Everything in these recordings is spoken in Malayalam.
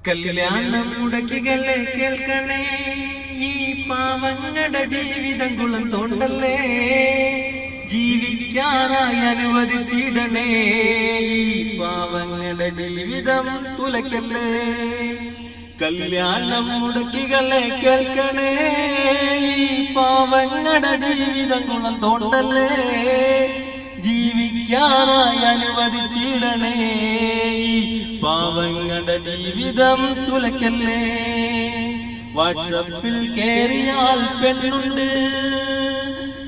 കല്യാണം മുടക്കികളെ കേൾക്കണേ, ഈ പാവങ്ങളുടെ ജീവിതം കുളം തോണ്ടല്ലേ, ജീവിക്കാനായി അനുവദിച്ചിടണേ, ഈ പാവങ്ങളുടെ ജീവിതം തുലക്കല്ലേ. കല്യാണം മുടക്കികളെ കേൾക്കണേ, ഈ പാവങ്ങളുടെ ജീവിതം കുളം തോണ്ടല്ലേ, ജീവിക്കാനായി അനുവദിച്ചിടണേ, ഈ പാവങ്ങളുടെ ജീവിതം തുലക്കല്ലേ. വാട്സപ്പിൽ കേറിയാൽ പെണ്ണുണ്ട്,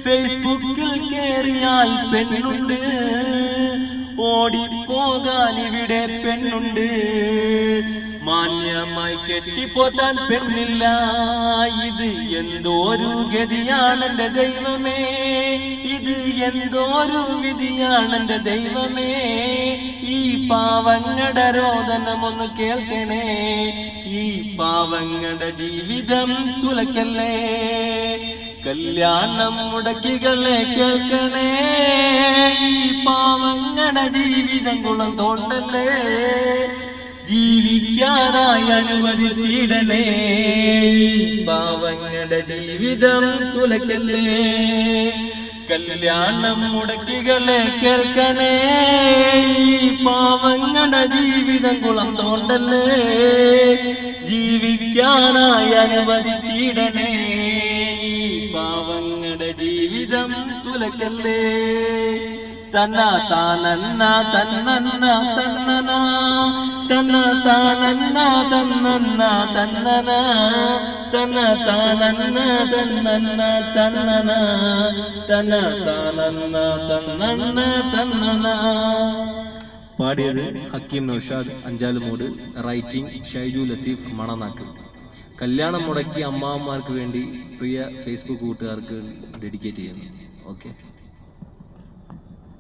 ഫേസ്ബുക്കിൽ കേറിയാൽ പെണ്ണുണ്ട്, ഓടിപ്പോകാൻ ഇവിടെ പെണ്ണുണ്ട്, മാന്യമായി കെട്ടിപ്പോറ്റാൻ പെണ്ണില്ല. ഇത് എന്തോരു ഗതിയാണെന്റെ ദൈവമേ, ഇത് എന്തോരു വിധിയാണെന്റെ ദൈവമേ, ഈ പാവങ്ങളുടെ രോദനമൊന്ന് കേൾക്കണേ, ഈ പാവങ്ങളുടെ ജീവിതം തുലക്കല്ലേ. കല്യാണം മുടക്കികളെ കേൾക്കണേ, ഈ പാവങ്ങളുടെ ജീവിതം കുളം തോണ്ടല്ലേ, ജീവിക്കാനായി അനുവദിച്ചിടണേ, പാവങ്ങളുടെ ജീവിതം തുലക്കല്ലേ. കല്യാണം മുടക്കികളെ കേൾക്കണേ, ഈ പാവങ്ങളുടെ ജീവിതം കുളം തോണ്ടല്ലേ, ജീവിക്കാനായി അനുവദിച്ചിടണേ, പാവങ്ങളുടെ ജീവിതം തുലക്കല്ലേ. തന്ന താനന്ന തന്നന്ന തന്നന, തന്ന താനന്ന തന്നന്ന തന്നന, തന്ന താനന്ന തന്നന്ന തന്നന, തന്ന താനന്ന തന്നന്ന തന്നന. പാടിയത് ഹക്കീം നൗഷാദ് അഞ്ചാലുമൂട്, റൈറ്റിംഗ് ഷൈജു ലത്തീഫ് മണനാക്ക്. കല്യാണം മുടക്കിയ അമ്മാവന്മാർക്ക് വേണ്ടി പ്രിയ ഫേസ്ബുക്ക് കൂട്ടുകാർക്ക് ഡെഡിക്കേറ്റ് ചെയ്യുന്നു. ഓക്കെ.